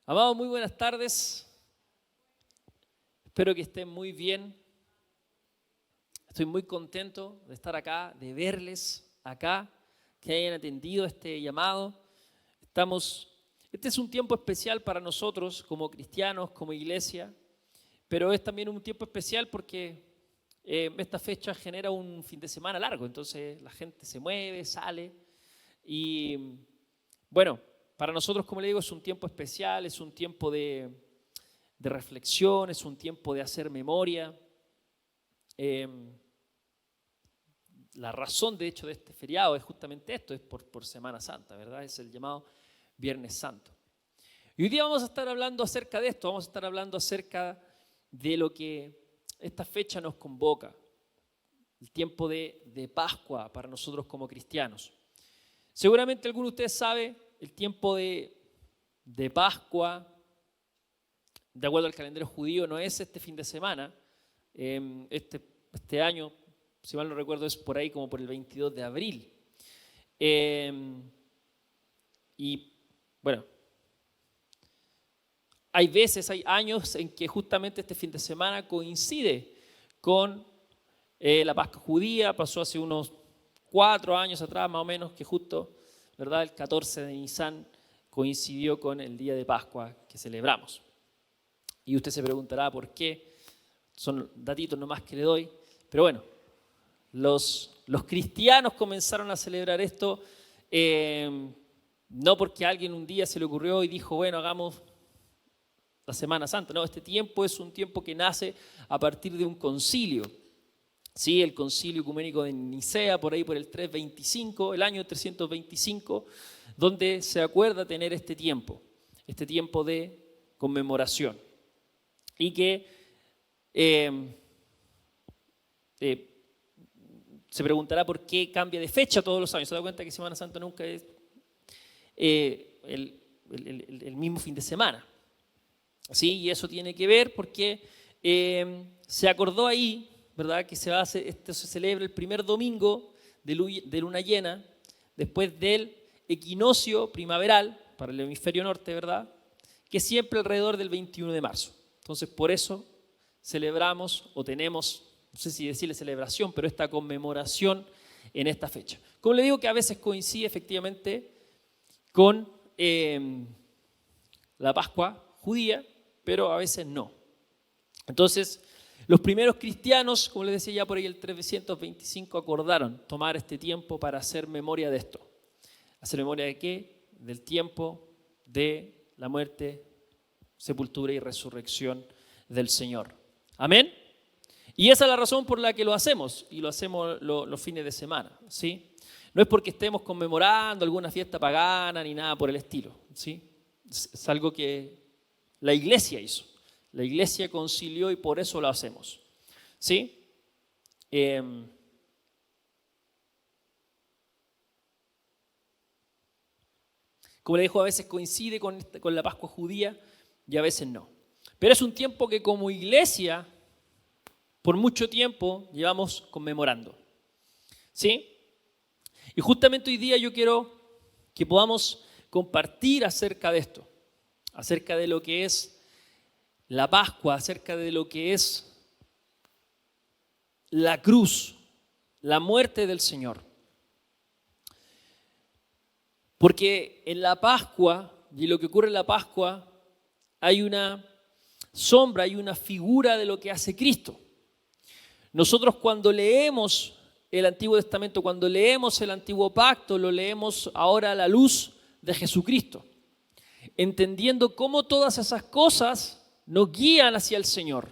Amados, muy buenas tardes. Espero que estén muy bien. Estoy muy contento de estar acá, de verles acá, que hayan atendido este llamado. Este es un tiempo especial para nosotros como cristianos, como iglesia, pero es también un tiempo especial porque esta fecha genera un fin de semana largo, entonces la gente se mueve, sale y bueno, para nosotros, como le digo, es un tiempo especial, es un tiempo de reflexión, es un tiempo de hacer memoria. La razón, de hecho, de este feriado es justamente esto, es por Semana Santa, ¿verdad? Es el llamado Viernes Santo. Y hoy día vamos a estar hablando acerca de esto, vamos a estar hablando acerca de lo que esta fecha nos convoca, el tiempo de Pascua para nosotros como cristianos. Seguramente alguno de ustedes sabe, el tiempo de Pascua, de acuerdo al calendario judío, no es este fin de semana. Este año, si mal no recuerdo, es por ahí como por el 22 de abril. Y bueno, hay años en que justamente este fin de semana coincide con la Pascua judía. Pasó hace unos 4 años atrás, más o menos, que justo, ¿verdad?, el 14 de Nisan coincidió con el día de Pascua que celebramos. Y usted se preguntará por qué, son datitos nomás que le doy, pero bueno, los cristianos comenzaron a celebrar esto no porque a alguien un día se le ocurrió y dijo, bueno, hagamos la Semana Santa. No, este tiempo es un tiempo que nace a partir de un concilio. Sí, el concilio ecuménico de Nicea, por ahí por el 325, el año 325, donde se acuerda tener este tiempo de conmemoración. Y que se preguntará por qué cambia de fecha todos los años. Se da cuenta que Semana Santa nunca es el mismo fin de semana. ¿Sí? Y eso tiene que ver porque se acordó ahí, ¿verdad?, que esto se celebra el primer domingo de luna llena, después del equinoccio primaveral para el hemisferio norte, ¿verdad?, que es siempre alrededor del 21 de marzo. Entonces, por eso celebramos o tenemos, no sé si decirle celebración, pero esta conmemoración en esta fecha. Como le digo, que a veces coincide efectivamente con la Pascua judía, pero a veces no. Entonces, los primeros cristianos, como les decía ya por ahí el 325, acordaron tomar este tiempo para hacer memoria de esto. ¿Hacer memoria de qué? Del tiempo de la muerte, sepultura y resurrección del Señor. ¿Amén? Y esa es la razón por la que lo hacemos, y lo hacemos los fines de semana, ¿sí? No es porque estemos conmemorando alguna fiesta pagana ni nada por el estilo, ¿sí? Es algo que la iglesia hizo. La iglesia concilió y por eso lo hacemos, ¿sí? Como le dijo, a veces coincide con la Pascua judía y a veces no. Pero es un tiempo que como iglesia, por mucho tiempo, llevamos conmemorando, ¿sí? Y justamente hoy día yo quiero que podamos compartir acerca de esto, acerca de lo que es la Pascua, acerca de lo que es la cruz, la muerte del Señor. Porque en la Pascua, y lo que ocurre en la Pascua, hay una sombra, hay una figura de lo que hace Cristo. Nosotros cuando leemos el Antiguo Testamento, cuando leemos el Antiguo Pacto, lo leemos ahora a la luz de Jesucristo, entendiendo cómo todas esas cosas nos guían hacia el Señor,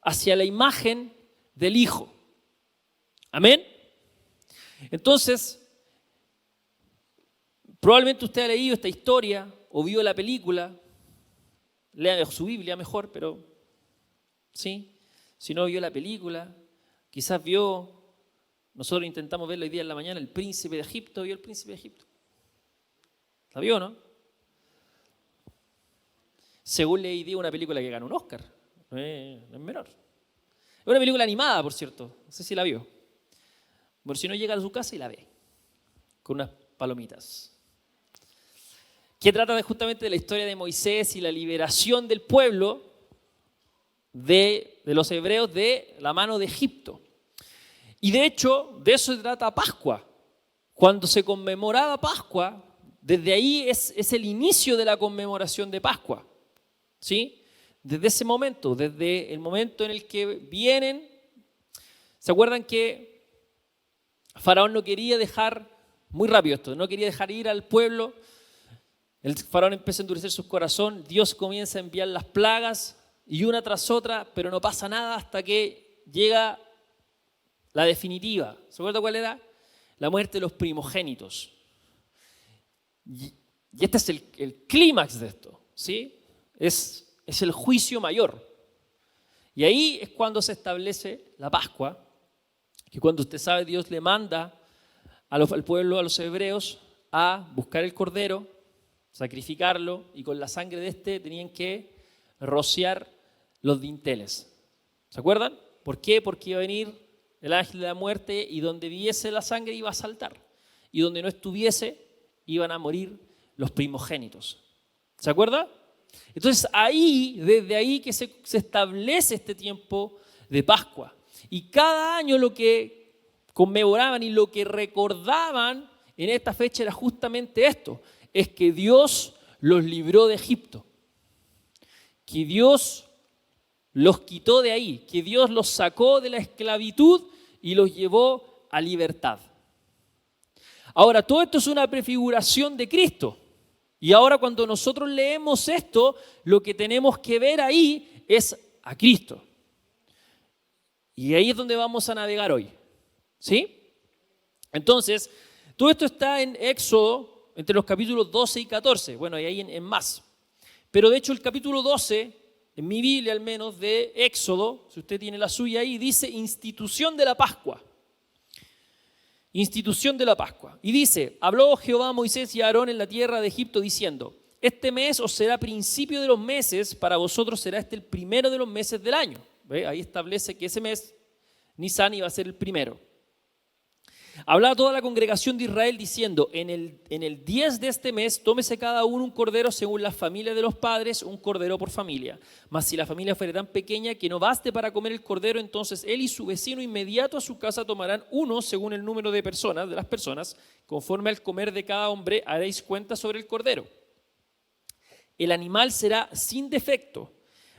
hacia la imagen del Hijo. ¿Amén? Entonces, probablemente usted ha leído esta historia o vio la película, lea su Biblia mejor, pero sí, si no vio la película, quizás nosotros intentamos verlo hoy día en la mañana, El Príncipe de Egipto. ¿Vio El Príncipe de Egipto? ¿La vio, no? Según leí, dio una película que ganó un Oscar, no es menor. Es una película animada, por cierto, no sé si la vio. Por si no, llega a su casa y la ve, con unas palomitas. que trata justamente de la historia de Moisés y la liberación del pueblo de los hebreos de la mano de Egipto. Y de hecho, de eso se trata Pascua. Cuando se conmemoraba Pascua, desde ahí es el inicio de la conmemoración de Pascua. ¿Sí? Desde ese momento, desde el momento en el que vienen. ¿Se acuerdan que Faraón no quería dejar, muy rápido esto, no quería dejar ir al pueblo? El faraón empieza a endurecer su corazón, Dios comienza a enviar las plagas y una tras otra, pero no pasa nada hasta que llega la definitiva. ¿Se acuerda cuál era? La muerte de los primogénitos. Y este es el clímax de esto, ¿sí? Es el juicio mayor. Y ahí es cuando se establece la Pascua, que cuando usted sabe, Dios le manda al pueblo, a los hebreos, a buscar el cordero, sacrificarlo, y con la sangre de este tenían que rociar los dinteles. ¿Se acuerdan? ¿Por qué? Porque iba a venir el ángel de la muerte y donde viese la sangre iba a saltar. Y donde no estuviese iban a morir los primogénitos. ¿Se acuerda? Entonces desde ahí que se establece este tiempo de Pascua. Y cada año lo que conmemoraban y lo que recordaban en esta fecha era justamente esto. Es que Dios los libró de Egipto. Que Dios los quitó de ahí. Que Dios los sacó de la esclavitud y los llevó a libertad. Ahora, todo esto es una prefiguración de Cristo. Y ahora cuando nosotros leemos esto, lo que tenemos que ver ahí es a Cristo. Y ahí es donde vamos a navegar hoy. ¿Sí? Entonces, todo esto está en Éxodo, entre los capítulos 12 y 14. Bueno, y ahí en más. Pero de hecho el capítulo 12, en mi Biblia al menos, de Éxodo, si usted tiene la suya ahí, dice institución de la Pascua. Institución de la Pascua. Y dice, habló Jehová a Moisés y a Aarón en la tierra de Egipto diciendo, este mes os será principio de los meses, para vosotros será este el primero de los meses del año. ¿Ve? Ahí establece que ese mes, Nisan, iba a ser el primero. Hablaba toda la congregación de Israel diciendo, en el 10 de este mes, tómese cada uno un cordero según la familia de los padres, un cordero por familia. Mas si la familia fuera tan pequeña que no baste para comer el cordero, entonces él y su vecino inmediato a su casa tomarán uno según el número de las personas, conforme al comer de cada hombre haréis cuenta sobre el cordero. El animal será sin defecto.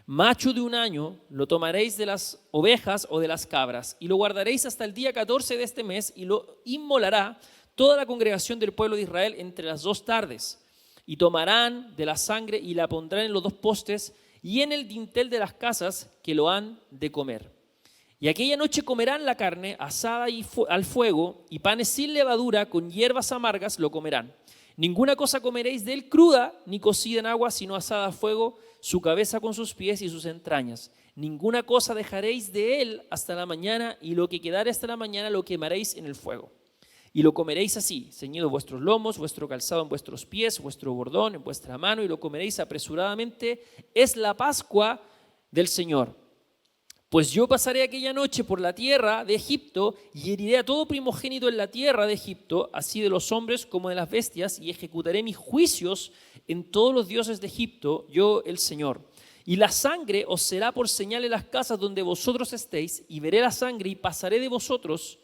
Macho de un año lo tomaréis de las ovejas o de las cabras y lo guardaréis hasta el día 14 de este mes y lo inmolará toda la congregación del pueblo de Israel entre las 2 tardes. Y tomarán de la sangre y la pondrán en los 2 postes y en el dintel de las casas que lo han de comer. Y aquella noche comerán la carne asada al fuego y panes sin levadura con hierbas amargas lo comerán. Ninguna cosa comeréis de él cruda ni cocida en agua, sino asada a fuego, su cabeza con sus pies y sus entrañas. Ninguna cosa dejaréis de él hasta la mañana, y lo que quedare hasta la mañana lo quemaréis en el fuego. Y lo comeréis así, ceñido vuestros lomos, vuestro calzado en vuestros pies, vuestro bordón en vuestra mano, y lo comeréis apresuradamente. Es la Pascua del Señor. Pues yo pasaré aquella noche por la tierra de Egipto y heriré a todo primogénito en la tierra de Egipto, así de los hombres como de las bestias, y ejecutaré mis juicios en todos los dioses de Egipto, yo el Señor. Y la sangre os será por señal en las casas donde vosotros estéis, y veré la sangre y pasaré de vosotros,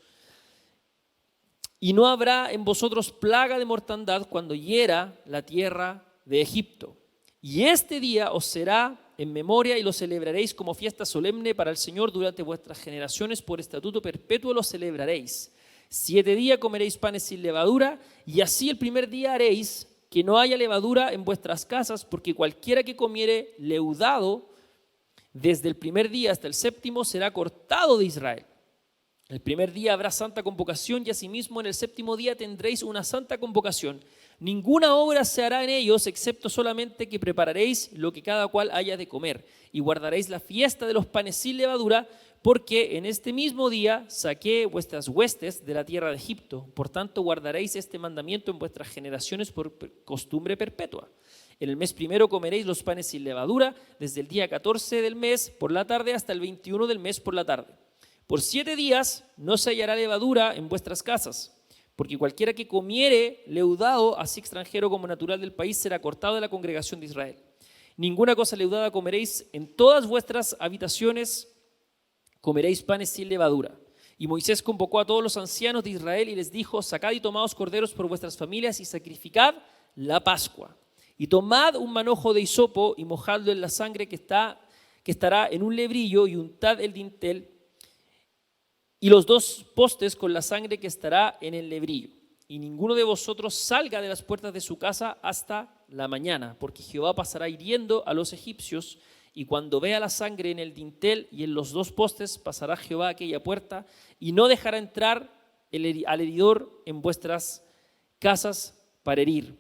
y no habrá en vosotros plaga de mortandad cuando hiera la tierra de Egipto. Y este día os será en memoria y lo celebraréis como fiesta solemne para el Señor durante vuestras generaciones, por estatuto perpetuo lo celebraréis. 7 días comeréis panes sin levadura, y así el primer día haréis que no haya levadura en vuestras casas, porque cualquiera que comiere leudado desde el primer día hasta el 7º será cortado de Israel. El primer día habrá santa convocación, y asimismo en el 7º día tendréis una santa convocación. Ninguna obra se hará en ellos, excepto solamente que prepararéis lo que cada cual haya de comer, y guardaréis la fiesta de los panes sin levadura, porque en este mismo día saqué vuestras huestes de la tierra de Egipto. Por tanto, guardaréis este mandamiento en vuestras generaciones por costumbre perpetua. En el mes primero comeréis los panes sin levadura, desde el día 14 del mes por la tarde hasta el 21 del mes por la tarde. Por 7 días no se hallará levadura en vuestras casas. porque cualquiera que comiere leudado, así extranjero como natural del país, será cortado de la congregación de Israel. Ninguna cosa leudada comeréis, en todas vuestras habitaciones comeréis panes sin levadura. Y Moisés convocó a todos los ancianos de Israel y les dijo: sacad y tomaos corderos por vuestras familias y sacrificad la Pascua. Y tomad un manojo de hisopo y mojadlo en la sangre que estará en un lebrillo, y untad el dintel y los 2 postes con la sangre que estará en el lebrillo. Y ninguno de vosotros salga de las puertas de su casa hasta la mañana, porque Jehová pasará hiriendo a los egipcios, y cuando vea la sangre en el dintel y en los 2 postes, pasará Jehová aquella puerta, y no dejará entrar al heridor en vuestras casas para herir.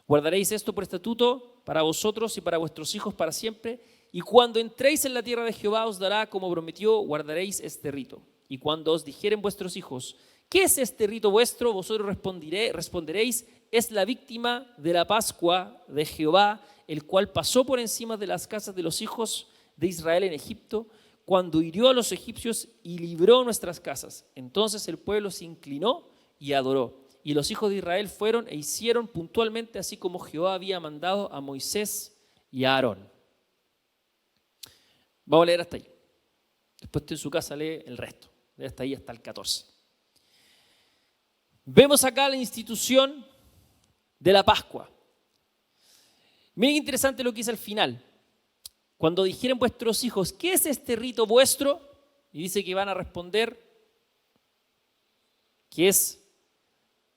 Guardaréis esto por estatuto para vosotros y para vuestros hijos para siempre, y cuando entréis en la tierra de Jehová os dará como prometió, guardaréis este rito. Y cuando os dijeren vuestros hijos: ¿qué es este rito vuestro? Vosotros responderéis: es la víctima de la Pascua de Jehová, el cual pasó por encima de las casas de los hijos de Israel en Egipto, cuando hirió a los egipcios y libró nuestras casas. Entonces el pueblo se inclinó y adoró. Y los hijos de Israel fueron e hicieron puntualmente así como Jehová había mandado a Moisés y a Aarón. Vamos a leer hasta ahí. Después en su casa lee el resto. Lee hasta ahí, hasta el 14. Vemos acá la institución de la Pascua. Miren qué interesante lo que dice al final. Cuando dijeren vuestros hijos: ¿qué es este rito vuestro? Y dice que van a responder que es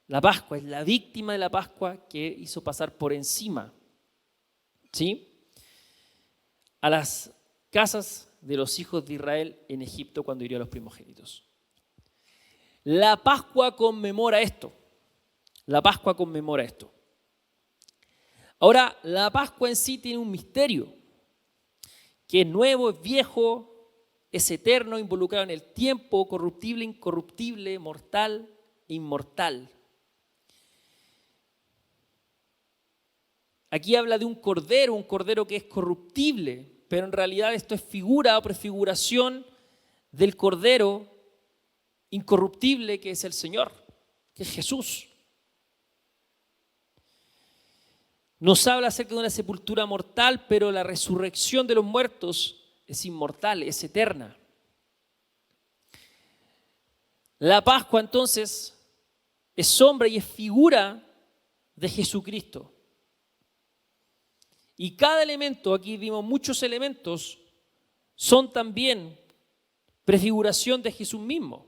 la Pascua, es la víctima de la Pascua que hizo pasar por encima, ¿sí?, a las casas de los hijos de Israel en Egipto cuando hirió a los primogénitos. La Pascua conmemora esto. La Pascua conmemora esto. Ahora, la Pascua en sí tiene un misterio, que es nuevo, es viejo, es eterno, involucrado en el tiempo, corruptible, incorruptible, mortal e inmortal. Aquí habla de un cordero que es corruptible, pero en realidad esto es figura o prefiguración del cordero incorruptible que es el Señor, que es Jesús. Nos habla acerca de una sepultura mortal, pero la resurrección de los muertos es inmortal, es eterna. La Pascua entonces es sombra y es figura de Jesucristo. Y cada elemento, aquí vimos muchos elementos, son también prefiguración de Jesús mismo.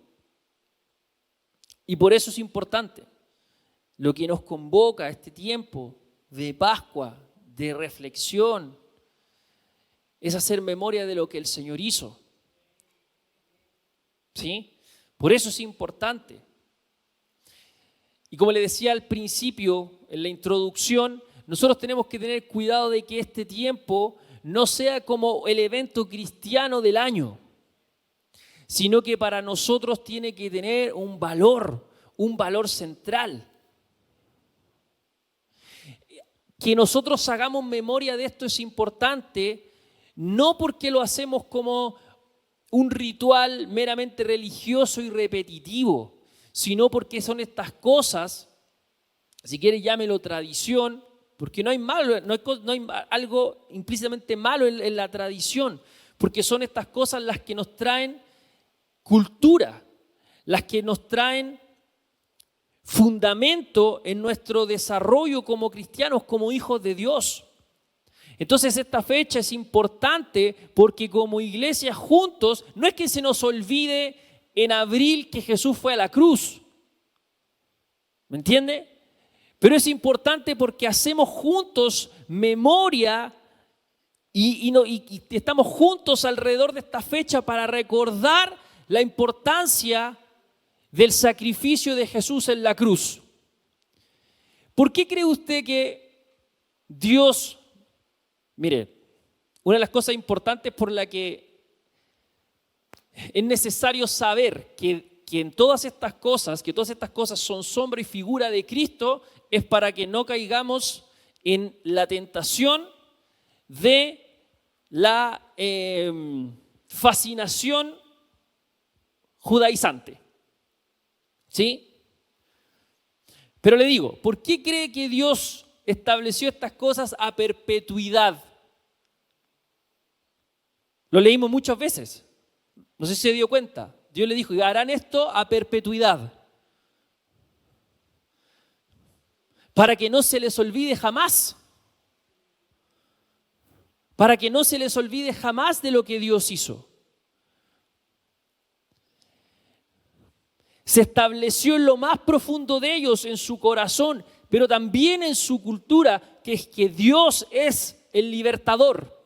Y por eso es importante lo que nos convoca a este tiempo de Pascua, de reflexión, es hacer memoria de lo que el Señor hizo. ¿Sí? Por eso es importante. Y como le decía al principio, en la introducción, nosotros tenemos que tener cuidado de que este tiempo no sea como el evento cristiano del año, sino que para nosotros tiene que tener un valor central. Que nosotros hagamos memoria de esto es importante, no porque lo hacemos como un ritual meramente religioso y repetitivo, sino porque son estas cosas, si quieres llámelo tradición, porque no hay algo implícitamente malo en la tradición, porque son estas cosas las que nos traen cultura, las que nos traen fundamento en nuestro desarrollo como cristianos, como hijos de Dios. Entonces esta fecha es importante porque como iglesia juntos, no es que se nos olvide en abril que Jesús fue a la cruz, ¿me entiende? Pero es importante porque hacemos juntos memoria y estamos juntos alrededor de esta fecha para recordar la importancia del sacrificio de Jesús en la cruz. ¿Por qué cree usted que Dios, mire, una de las cosas importantes por la que es necesario saber que todas estas cosas son sombra y figura de Cristo, es para que no caigamos en la tentación de la fascinación judaizante. ¿Sí? Pero le digo, ¿por qué cree que Dios estableció estas cosas a perpetuidad? Lo leímos muchas veces. No sé si se dio cuenta. Dios le dijo, harán esto a perpetuidad. Para que no se les olvide jamás. Para que no se les olvide jamás de lo que Dios hizo. Se estableció en lo más profundo de ellos, en su corazón, pero también en su cultura, que es que Dios es el libertador.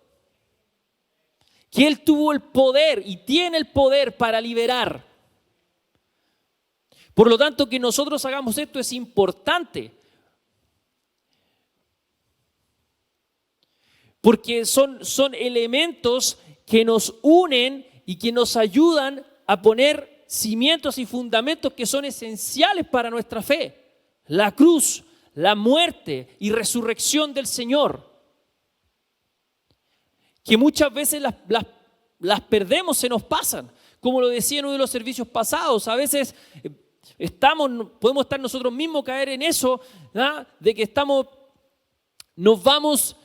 Que Él tuvo el poder y tiene el poder para liberar. Por lo tanto, que nosotros hagamos esto es importante. Porque son elementos que nos unen y que nos ayudan a poner cimientos y fundamentos que son esenciales para nuestra fe. La cruz, la muerte y resurrección del Señor. Que muchas veces las perdemos, se nos pasan. Como lo decía en uno de los servicios pasados, a veces podemos estar nosotros mismos, caer en eso, ¿no? De que nos vamos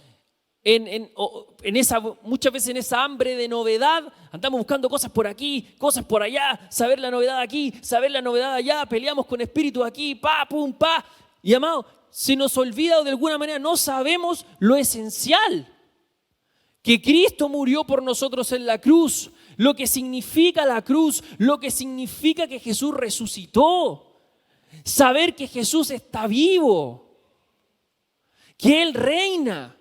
muchas veces en esa hambre de novedad, andamos buscando cosas por aquí, cosas por allá, saber la novedad aquí, saber la novedad allá, peleamos con espíritus aquí, pa, pum, pa. Y amado, se nos olvida o de alguna manera no sabemos lo esencial. Que Cristo murió por nosotros en la cruz, lo que significa la cruz, lo que significa que Jesús resucitó. Saber que Jesús está vivo, que Él reina.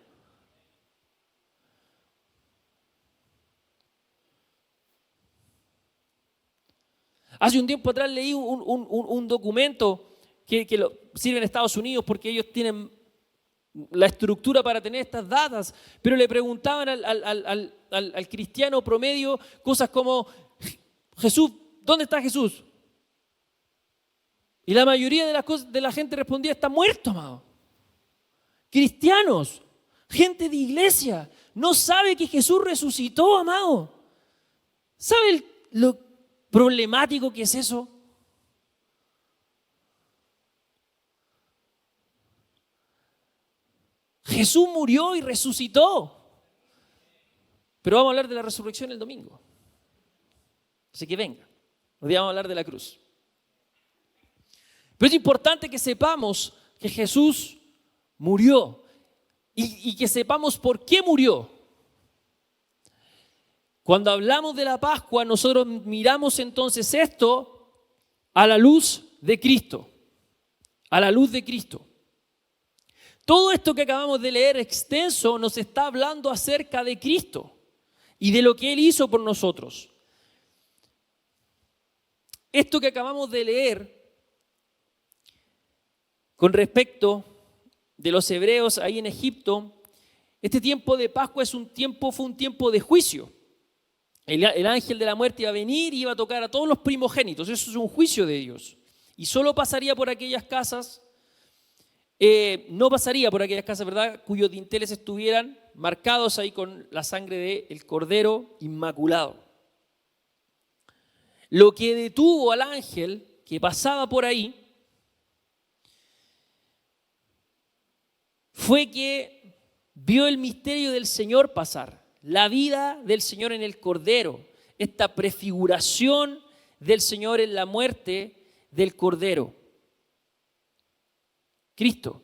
Hace un tiempo atrás leí un documento que lo sirve en Estados Unidos porque ellos tienen la estructura para tener estas datas, pero le preguntaban al cristiano promedio cosas como, Jesús, ¿dónde está Jesús? Y la mayoría de la gente respondía, está muerto, amado. Cristianos, gente de iglesia, no sabe que Jesús resucitó, amado. ¿Sabe lo problemático que es eso? Jesús murió y resucitó. Pero vamos a hablar de la resurrección el domingo. Así que venga, hoy día vamos a hablar de la cruz. Pero es importante que sepamos que Jesús murió y que sepamos por qué murió. Cuando hablamos de la Pascua, nosotros miramos entonces esto a la luz de Cristo. A la luz de Cristo. Todo esto que acabamos de leer extenso nos está hablando acerca de Cristo y de lo que Él hizo por nosotros. Esto que acabamos de leer con respecto de los hebreos ahí en Egipto, este tiempo de Pascua fue un tiempo de juicio. El ángel de la muerte iba a venir y iba a tocar a todos los primogénitos. Eso es un juicio de Dios. Y solo pasaría por aquellas casas, no pasaría por aquellas casas, ¿verdad?, cuyos dinteles estuvieran marcados ahí con la sangre del Cordero Inmaculado. Lo que detuvo al ángel que pasaba por ahí fue que vio el misterio del Señor pasar, la vida del Señor en el Cordero, esta prefiguración del Señor en la muerte del Cordero. Cristo.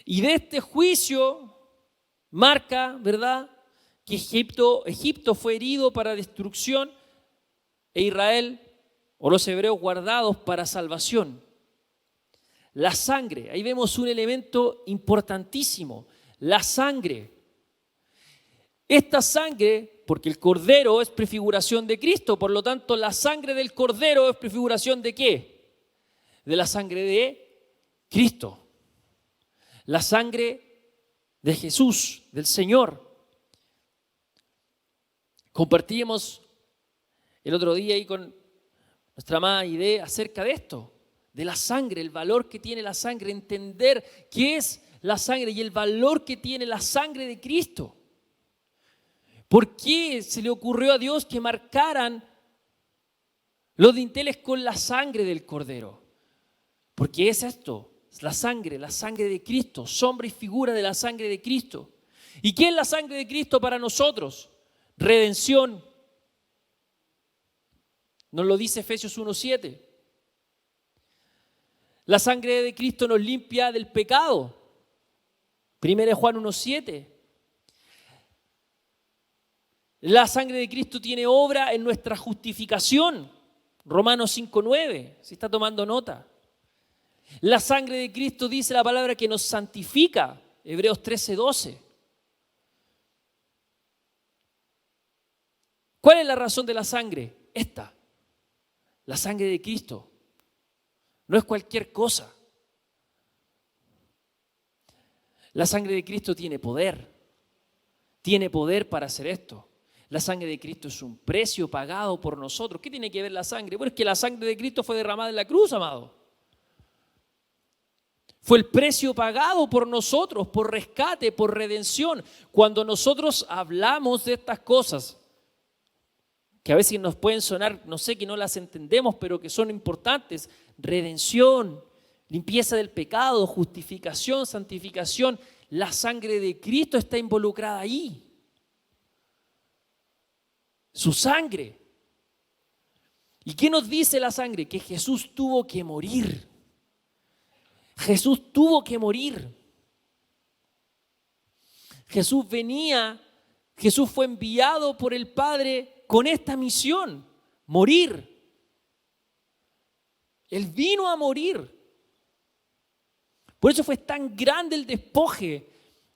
Y de este juicio marca, ¿verdad?, que Egipto fue herido para destrucción e Israel o los hebreos guardados para salvación. La sangre, ahí vemos un elemento importantísimo, la sangre. Esta sangre, porque el Cordero es prefiguración de Cristo, por lo tanto la sangre del Cordero es prefiguración ¿de qué? De la sangre de Cristo. La sangre de Jesús, del Señor. Compartíamos el otro día ahí con nuestra amada idea acerca de esto, de la sangre, el valor que tiene la sangre, entender qué es la sangre y el valor que tiene la sangre de Cristo. ¿Por qué se le ocurrió a Dios que marcaran Los dinteles con la sangre del Cordero. Porque es esto, la sangre de Cristo, sombra y figura de la sangre de Cristo. ¿Y qué es la sangre de Cristo para nosotros? Redención. Nos lo dice Efesios 1:7. La sangre de Cristo nos limpia del pecado. 1 Juan 1:7. La sangre de Cristo tiene obra en nuestra justificación. Romanos 5:9, si está tomando nota. La sangre de Cristo dice la palabra que nos santifica. Hebreos 13:12. ¿Cuál es la razón de la sangre? Esta. La sangre de Cristo. No es cualquier cosa. La sangre de Cristo tiene poder. Tiene poder para hacer esto. La sangre de Cristo es un precio pagado por nosotros. ¿Qué tiene que ver la sangre? Bueno, es que la sangre de Cristo fue derramada en la cruz, amado. Fue el precio pagado por nosotros, por rescate, por redención. Cuando nosotros hablamos de estas cosas, que a veces nos pueden sonar, no sé, que no las entendemos, pero que son importantes. Redención, limpieza del pecado, justificación, santificación. La sangre de Cristo está involucrada ahí. Su sangre. ¿Y qué nos dice la sangre? Que Jesús tuvo que morir. Jesús tuvo que morir. Jesús fue enviado por el Padre con esta misión, morir. Él vino a morir. Por eso fue tan grande el despoje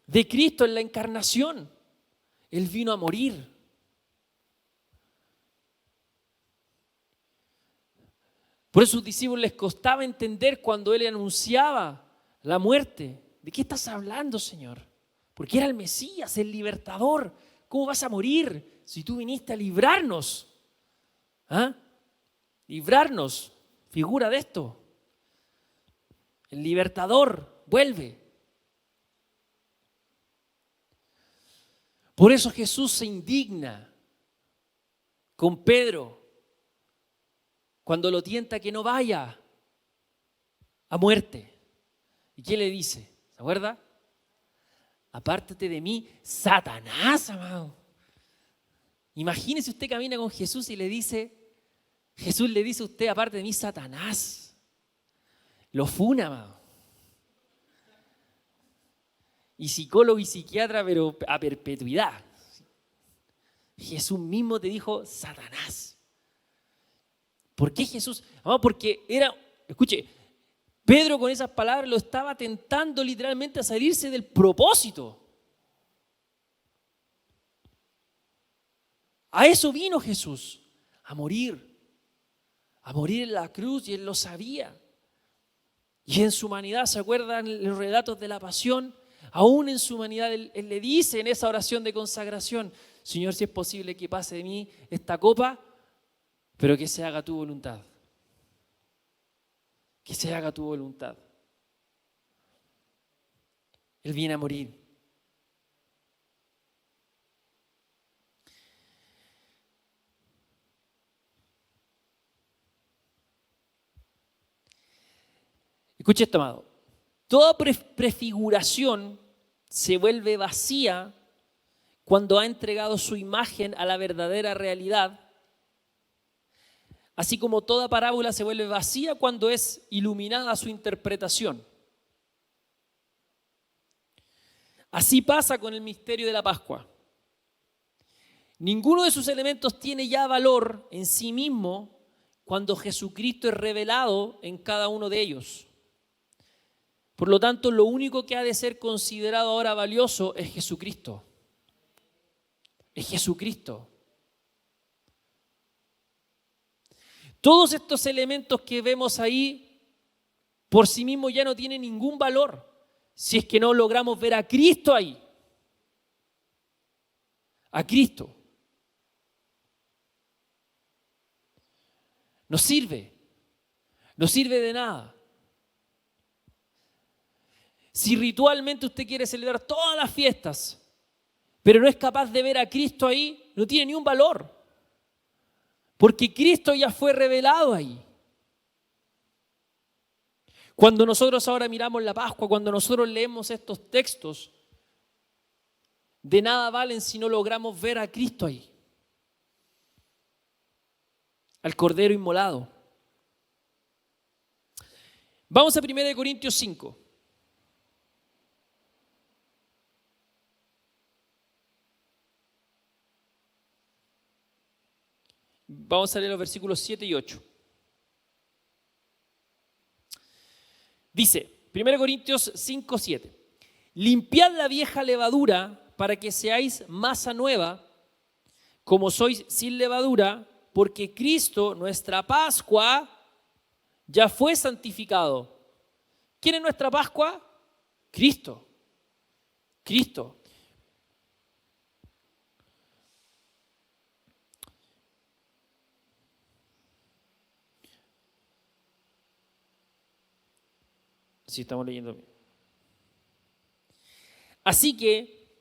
de Cristo en la encarnación. Él vino a morir. Por eso a sus discípulos les costaba entender cuando Él anunciaba la muerte. ¿De qué estás hablando, Señor? Porque era el Mesías, el libertador. ¿Cómo vas a morir si tú viniste a librarnos? ¿Ah? Librarnos, figura de esto. El libertador vuelve. Por eso Jesús se indigna con Pedro cuando lo tienta que no vaya a muerte. ¿Y qué le dice? ¿Se acuerda? Apártate de mí, Satanás, amado. Imagínese usted camina con Jesús y Jesús le dice a usted, aparte de mí, Satanás. Lo funa, amado. Y psicólogo y psiquiatra, pero a perpetuidad. Jesús mismo te dijo, Satanás. ¿Por qué Jesús? Porque escuche, Pedro con esas palabras lo estaba tentando literalmente a salirse del propósito. A eso vino Jesús, a morir en la cruz, y Él lo sabía. Y en su humanidad, ¿se acuerdan los relatos de la pasión? Aún en su humanidad, Él le dice en esa oración de consagración, Señor, si es posible que pase de mí esta copa, pero que se haga tu voluntad. Que se haga tu voluntad. Él viene a morir. Escuche esto, amado. Toda prefiguración se vuelve vacía cuando ha entregado su imagen a la verdadera realidad. Así como toda parábola se vuelve vacía cuando es iluminada su interpretación. Así pasa con el misterio de la Pascua. Ninguno de sus elementos tiene ya valor en sí mismo cuando Jesucristo es revelado en cada uno de ellos. Por lo tanto, lo único que ha de ser considerado ahora valioso es Jesucristo. Es Jesucristo. Todos estos elementos que vemos ahí por sí mismos ya no tienen ningún valor si es que no logramos ver a Cristo ahí. A Cristo. No sirve de nada. Si ritualmente usted quiere celebrar todas las fiestas, pero no es capaz de ver a Cristo ahí, no tiene ni un valor. Porque Cristo ya fue revelado ahí. Cuando nosotros ahora miramos la Pascua, cuando nosotros leemos estos textos, de nada valen si no logramos ver a Cristo ahí. Al Cordero inmolado. Vamos a 1 Corintios 5. Vamos a leer los versículos 7 y 8. Dice, 1 Corintios 5, 7. Limpiad la vieja levadura para que seáis masa nueva, como sois sin levadura, porque Cristo, nuestra Pascua, ya fue santificado. ¿Quién es nuestra Pascua? Cristo. Cristo. Sí, estamos leyendo. Así que,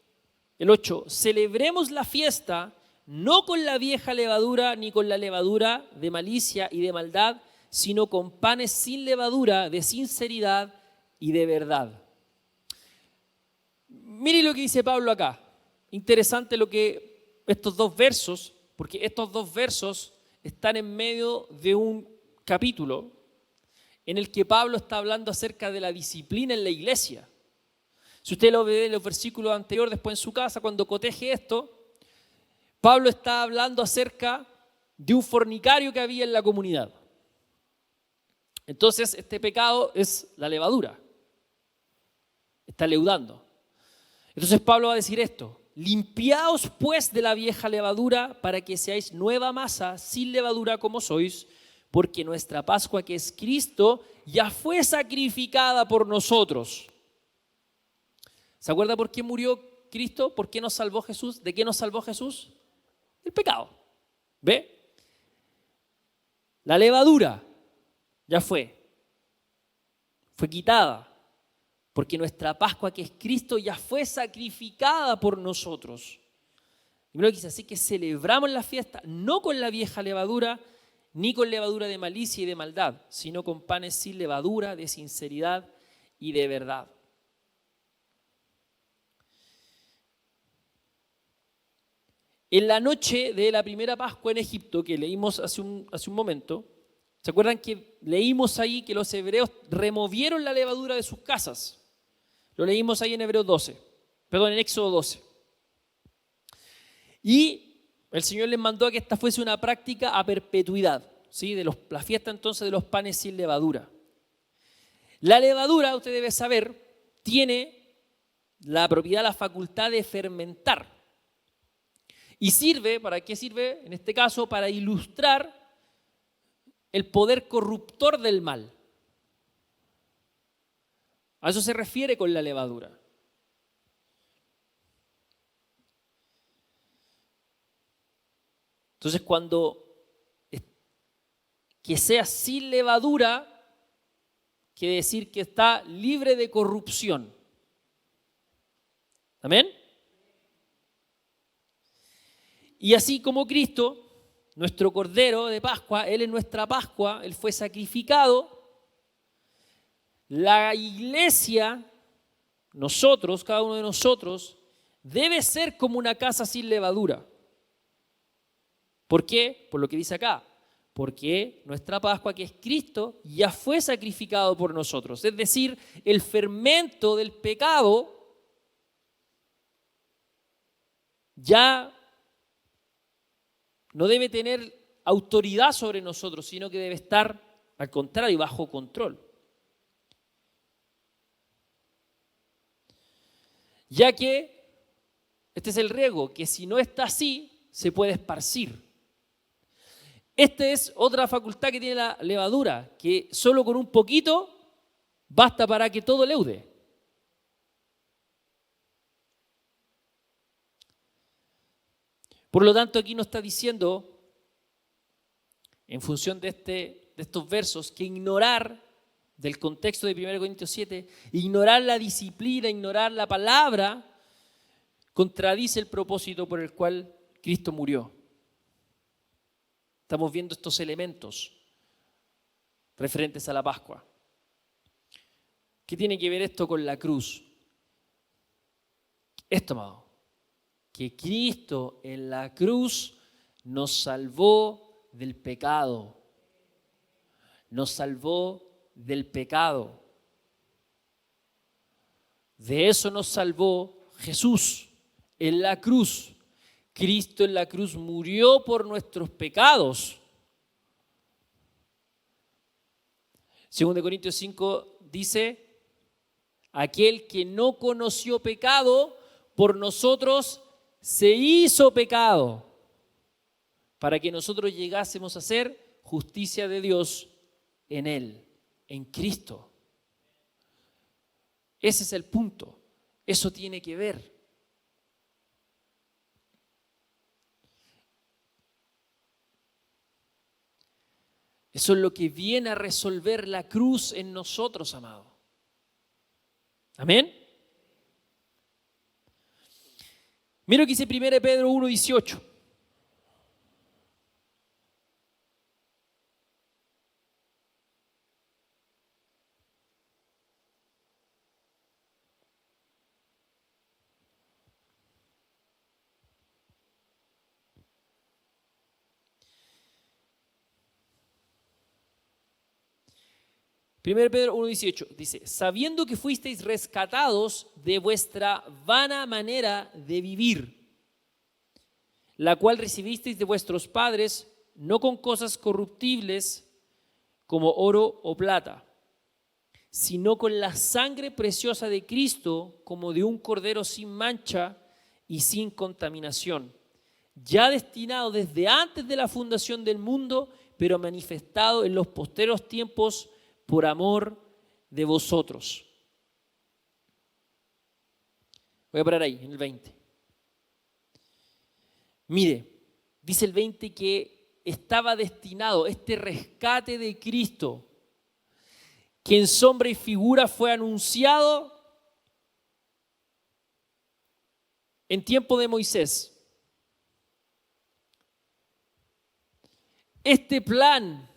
el 8, celebremos la fiesta no con la vieja levadura ni con la levadura de malicia y de maldad, sino con panes sin levadura, de sinceridad y de verdad. Mire lo que dice Pablo acá. Interesante lo que estos dos versos, porque estos dos versos están en medio de un capítulo en el que Pablo está hablando acerca de la disciplina en la iglesia. Si usted lo ve en los versículos anteriores, después en su casa, cuando coteje esto, Pablo está hablando acerca de un fornicario que había en la comunidad. Entonces, este pecado es la levadura. Está leudando. Entonces Pablo va a decir esto: limpiaos pues de la vieja levadura para que seáis nueva masa, sin levadura como sois, porque nuestra Pascua, que es Cristo, ya fue sacrificada por nosotros. ¿Se acuerda por qué murió Cristo? ¿Por qué nos salvó Jesús? ¿De qué nos salvó Jesús? Del pecado. ¿Ve? La levadura ya fue quitada, porque nuestra Pascua, que es Cristo, ya fue sacrificada por nosotros. Y me lo dice, así que celebramos la fiesta no con la vieja levadura, ni con levadura de malicia y de maldad, sino con panes sin levadura, de sinceridad y de verdad. En la noche de la primera Pascua en Egipto, que leímos hace un momento, ¿se acuerdan que leímos ahí que los hebreos removieron la levadura de sus casas? Lo leímos ahí en en Éxodo 12. Y el Señor les mandó a que esta fuese una práctica a perpetuidad, ¿sí? La fiesta entonces de los panes sin levadura. La levadura, usted debe saber, tiene la propiedad, la facultad de fermentar. Y sirve, ¿para qué sirve? En este caso, para ilustrar el poder corruptor del mal. A eso se refiere con la levadura. Entonces, que sea sin levadura, quiere decir que está libre de corrupción. ¿Amén? Y así como Cristo, nuestro Cordero de Pascua, Él es nuestra Pascua, Él fue sacrificado, la iglesia, nosotros, cada uno de nosotros, debe ser como una casa sin levadura. ¿Por qué? Por lo que dice acá. Porque nuestra Pascua, que es Cristo, ya fue sacrificado por nosotros. Es decir, el fermento del pecado ya no debe tener autoridad sobre nosotros, sino que debe estar, al contrario, bajo control. Ya que este es el riesgo, que si no está así, se puede esparcir. Esta es otra facultad que tiene la levadura, que solo con un poquito basta para que todo leude. Por lo tanto, aquí nos está diciendo, en función de estos versos, que ignorar del contexto de 1 Corintios 7, ignorar la disciplina, ignorar la palabra, contradice el propósito por el cual Cristo murió. Estamos viendo estos elementos referentes a la Pascua. ¿Qué tiene que ver esto con la cruz? Esto, amado, que Cristo en la cruz nos salvó del pecado. Nos salvó del pecado. De eso nos salvó Jesús en la cruz. Cristo en la cruz murió por nuestros pecados. 2 Corintios 5 dice, aquel que no conoció pecado, por nosotros se hizo pecado, para que nosotros llegásemos a ser justicia de Dios en Él, en Cristo. Ese es el punto. Eso tiene que ver. Eso es lo que viene a resolver la cruz en nosotros, amado. Amén. Mira lo que dice 1 Pedro 1:18. Primero Pedro 1:18 dice, sabiendo que fuisteis rescatados de vuestra vana manera de vivir, la cual recibisteis de vuestros padres, no con cosas corruptibles como oro o plata, sino con la sangre preciosa de Cristo, como de un cordero sin mancha y sin contaminación, ya destinado desde antes de la fundación del mundo, pero manifestado en los posteros tiempos por amor de vosotros. Voy a parar ahí, en el 20. Mire, dice el 20 que estaba destinado este rescate de Cristo, que en sombra y figura fue anunciado en tiempo de Moisés. Este plan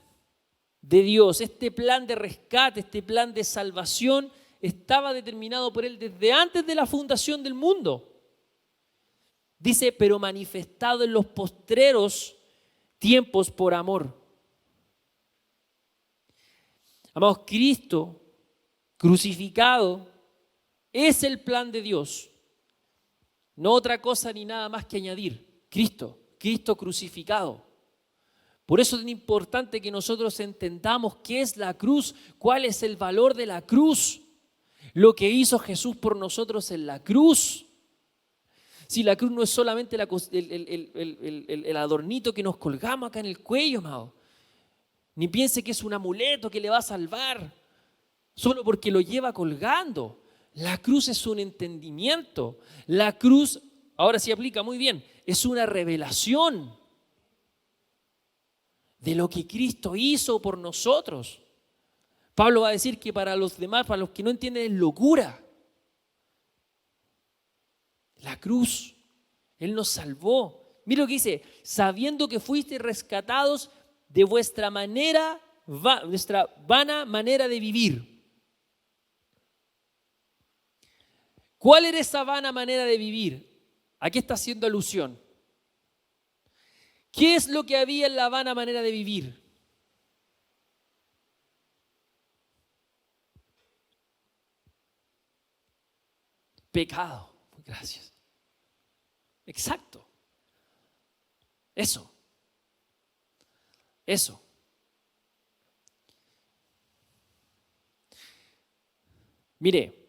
de Dios, este plan de rescate, este plan de salvación, estaba determinado por Él desde antes de la fundación del mundo. Dice, pero manifestado en los postreros tiempos por amor. Amados, Cristo crucificado es el plan de Dios. No otra cosa ni nada más que añadir. Cristo crucificado. Por eso es tan importante que nosotros entendamos qué es la cruz, cuál es el valor de la cruz, lo que hizo Jesús por nosotros en la cruz. Si la cruz no es solamente el adornito que nos colgamos acá en el cuello, amado. Ni piense que es un amuleto que le va a salvar, solo porque lo lleva colgando. La cruz es un entendimiento. La cruz, ahora sí aplica muy bien, es una revelación de lo que Cristo hizo por nosotros. Pablo va a decir que para los demás, para los que no entienden, es locura. La cruz, Él nos salvó. Mira lo que dice, sabiendo que fuisteis rescatados de vuestra vana manera de vivir. ¿Cuál era esa vana manera de vivir? ¿A qué está haciendo alusión? ¿Qué es lo que había en la vana manera de vivir? Pecado. Gracias. Exacto. Eso. Mire,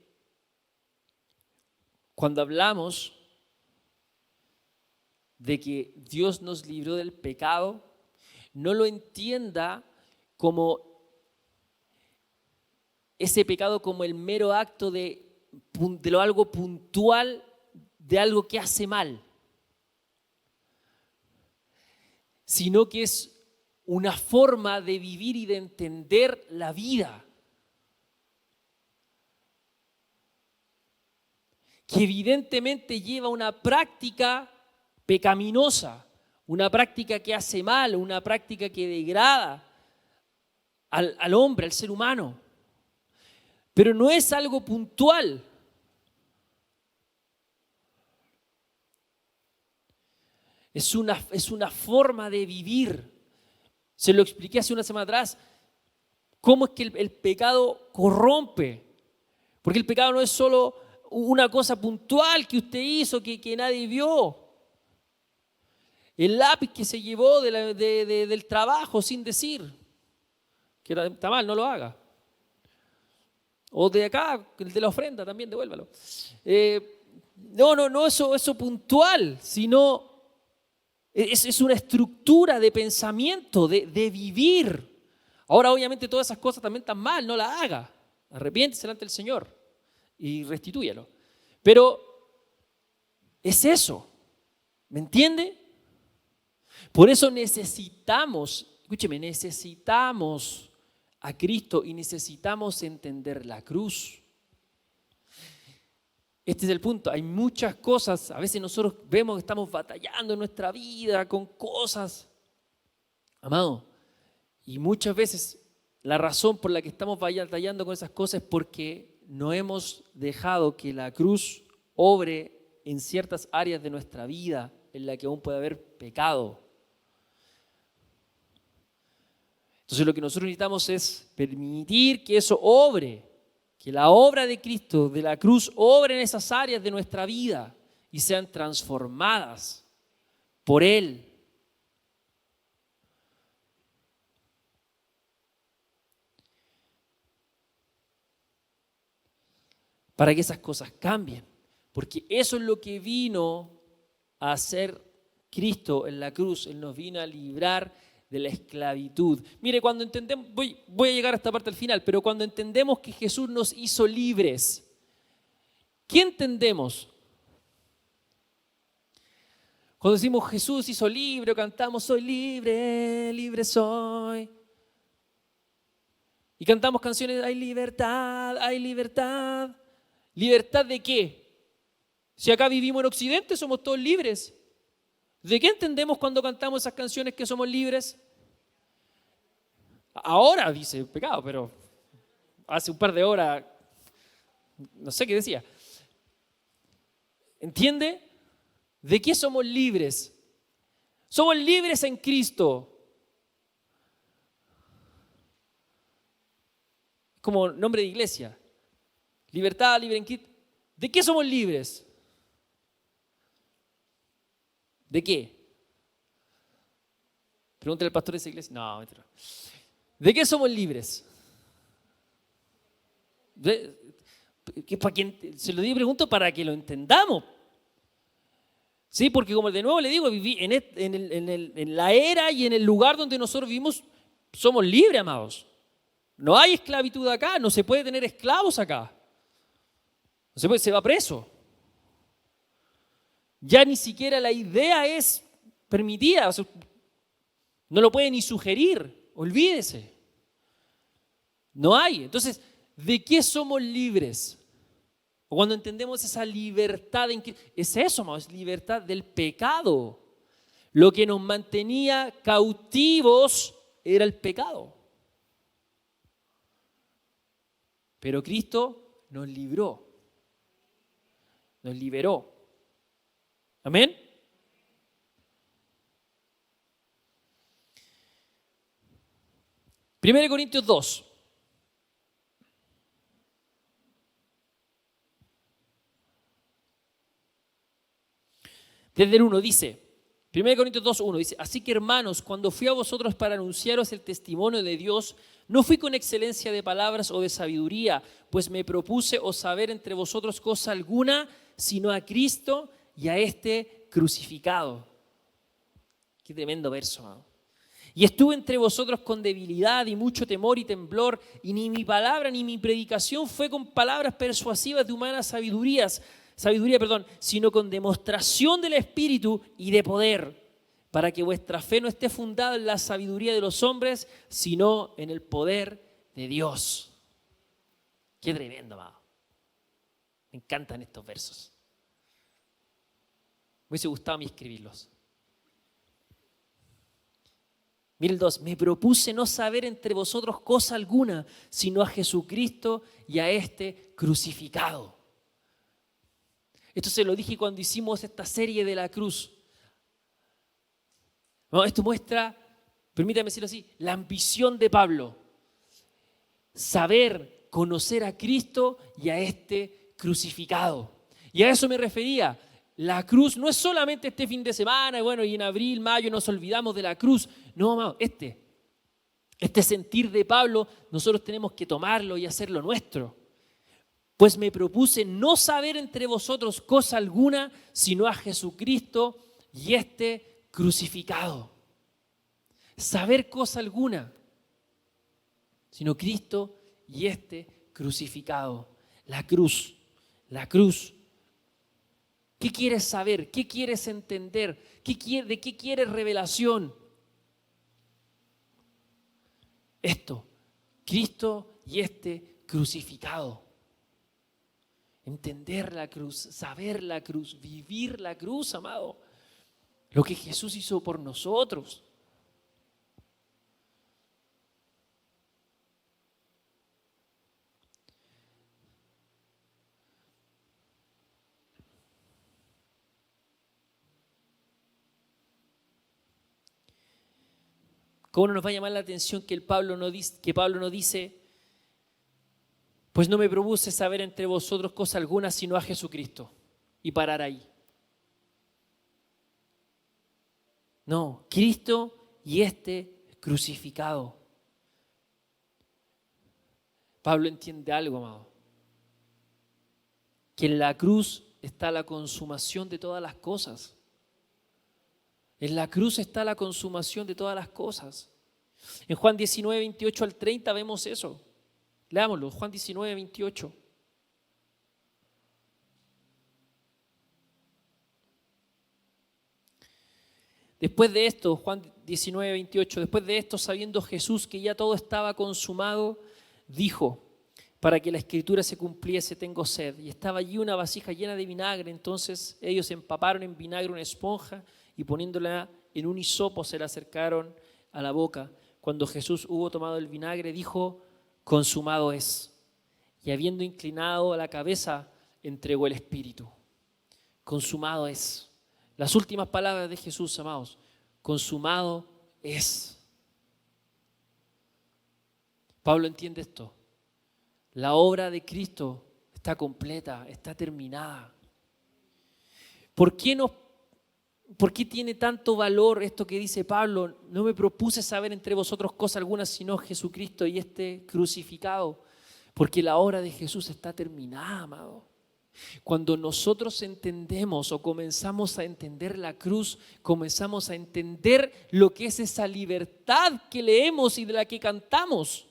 cuando hablamos de que Dios nos libró del pecado, no lo entienda como ese pecado como el mero acto de lo algo puntual, de algo que hace mal, sino que es una forma de vivir y de entender la vida, que evidentemente lleva una práctica pecaminosa, una práctica que hace mal, una práctica que degrada al hombre, al ser humano. Pero no es algo puntual. Es una forma de vivir. Se lo expliqué hace una semana atrás. ¿Cómo es que el pecado corrompe? Porque el pecado no es solo una cosa puntual que usted hizo, que nadie vio. El lápiz que se llevó del trabajo sin decir que está mal, no lo haga. O de acá, el de la ofrenda también, devuélvalo. No, eso puntual, sino es una estructura de pensamiento, de vivir. Ahora, obviamente, todas esas cosas también están mal, no las haga. Arrepiéntese delante del Señor y restitúyalo. Pero es eso, ¿me entiende? Por eso necesitamos a Cristo y necesitamos entender la cruz. Este es el punto. Hay muchas cosas, a veces nosotros vemos que estamos batallando en nuestra vida con cosas, amado, y muchas veces la razón por la que estamos batallando con esas cosas es porque no hemos dejado que la cruz obre en ciertas áreas de nuestra vida en la que aún puede haber pecado. Entonces lo que nosotros necesitamos es permitir que eso obre, que la obra de Cristo, de la cruz, obre en esas áreas de nuestra vida y sean transformadas por Él. Para que esas cosas cambien, porque eso es lo que vino a hacer Cristo en la cruz. Él nos vino a librar de la esclavitud. Mire, cuando entendemos, voy a llegar a esta parte al final, pero cuando entendemos que Jesús nos hizo libres, ¿qué entendemos? Cuando decimos Jesús hizo libre, o cantamos soy libre, libre soy, y cantamos canciones hay libertad, hay libertad. ¿Libertad de qué? Si acá vivimos en Occidente somos todos libres. ¿De qué entendemos cuando cantamos esas canciones que somos libres? Ahora dice pecado, pero hace un par de horas, no sé qué decía. ¿Entiende? ¿De qué somos libres? Somos libres en Cristo. Como nombre de iglesia. Libertad, libre en Cristo. ¿De qué somos libres? ¿De qué? Pregúntale al pastor de esa iglesia. No, mentira. ¿De qué somos libres? Se lo digo y pregunto para que lo entendamos. Sí, porque como de nuevo le digo, viví en la era y en el lugar donde nosotros vivimos, somos libres, amados. No hay esclavitud acá, no se puede tener esclavos acá. No se puede, se va preso. Ya ni siquiera la idea es permitida, o sea, no lo puede ni sugerir, olvídese. No hay. Entonces, ¿de qué somos libres? O cuando entendemos esa libertad, es eso, amados, es libertad del pecado. Lo que nos mantenía cautivos era el pecado. Pero Cristo nos libró, nos liberó. ¿Amén? Primero de Corintios 2. Desde el 1 dice, 1 Corintios 2, 1 dice, así que hermanos, cuando fui a vosotros para anunciaros el testimonio de Dios, no fui con excelencia de palabras o de sabiduría, pues me propuse os saber entre vosotros cosa alguna, sino a Cristo y a este crucificado. Qué tremendo verso, ¿no? Y estuve entre vosotros con debilidad y mucho temor y temblor, y ni mi palabra ni mi predicación fue con palabras persuasivas de humanas sabiduría, sino con demostración del Espíritu y de poder, para que vuestra fe no esté fundada en la sabiduría de los hombres, sino en el poder de Dios. Qué tremendo, amado. Me encantan estos versos. Me hubiese gustado a mí escribirlos. Mira el 2. Me propuse no saber entre vosotros cosa alguna, sino a Jesucristo y a este crucificado. Esto se lo dije cuando hicimos esta serie de la cruz. No, esto muestra, permítame decirlo así, la ambición de Pablo. Saber, conocer a Cristo y a este crucificado. Y a eso me refería. La cruz no es solamente este fin de semana, y en abril, mayo nos olvidamos de la cruz. No, amado, este sentir de Pablo, nosotros tenemos que tomarlo y hacerlo nuestro. Pues me propuse no saber entre vosotros cosa alguna, sino a Jesucristo y este crucificado. Saber cosa alguna, sino Cristo y este crucificado. La cruz. ¿Qué quieres saber? ¿Qué quieres entender? ¿De qué quieres revelación? Esto, Cristo y este crucificado. Entender la cruz, saber la cruz, vivir la cruz, amado. Lo que Jesús hizo por nosotros. ¿Cómo no nos va a llamar la atención que Pablo no dice, pues no me propuse saber entre vosotros cosa alguna sino a Jesucristo, y parar ahí? No, Cristo y este crucificado. Pablo entiende algo, amado, que en la cruz está la consumación de todas las cosas. En la cruz está la consumación de todas las cosas. En Juan 19, 28 al 30 vemos eso. Leámoslo, Juan 19, 28. Después de esto, Juan 19, 28, después de esto, sabiendo Jesús que ya todo estaba consumado, dijo, para que la escritura se cumpliese, tengo sed. Y estaba allí una vasija llena de vinagre, entonces ellos empaparon en vinagre una esponja y poniéndola en un hisopo se la acercaron a la boca. Cuando Jesús hubo tomado el vinagre, dijo, consumado es. Y habiendo inclinado la cabeza, entregó el espíritu. Consumado es. Las últimas palabras de Jesús, amados, consumado es. Pablo entiende esto. La obra de Cristo está completa, está terminada. ¿Por qué tiene tanto valor esto que dice Pablo? No me propuse saber entre vosotros cosa alguna sino Jesucristo y este crucificado. Porque la obra de Jesús está terminada, amado. Cuando nosotros entendemos o comenzamos a entender la cruz, comenzamos a entender lo que es esa libertad que leemos y de la que cantamos.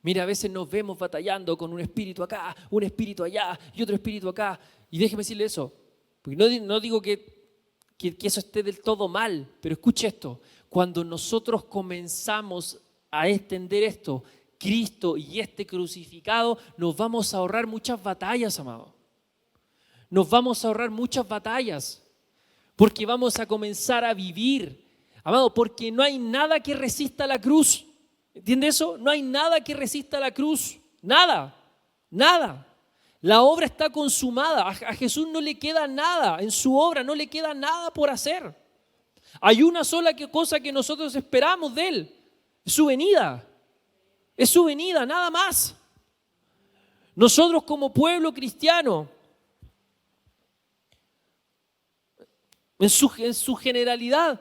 Mira, a veces nos vemos batallando con un espíritu acá, un espíritu allá y otro espíritu acá. Y déjeme decirle eso, porque no digo que eso esté del todo mal, pero escuche esto. Cuando nosotros comenzamos a entender esto, Cristo y este crucificado, nos vamos a ahorrar muchas batallas, amado. Nos vamos a ahorrar muchas batallas, porque vamos a comenzar a vivir, amado, porque no hay nada que resista la cruz. ¿Entiende eso? No hay nada que resista la cruz. Nada. La obra está consumada. A Jesús no le queda nada. En su obra no le queda nada por hacer. Hay una sola cosa que nosotros esperamos de Él. Es su venida. Es su venida, nada más. Nosotros como pueblo cristiano, en su generalidad,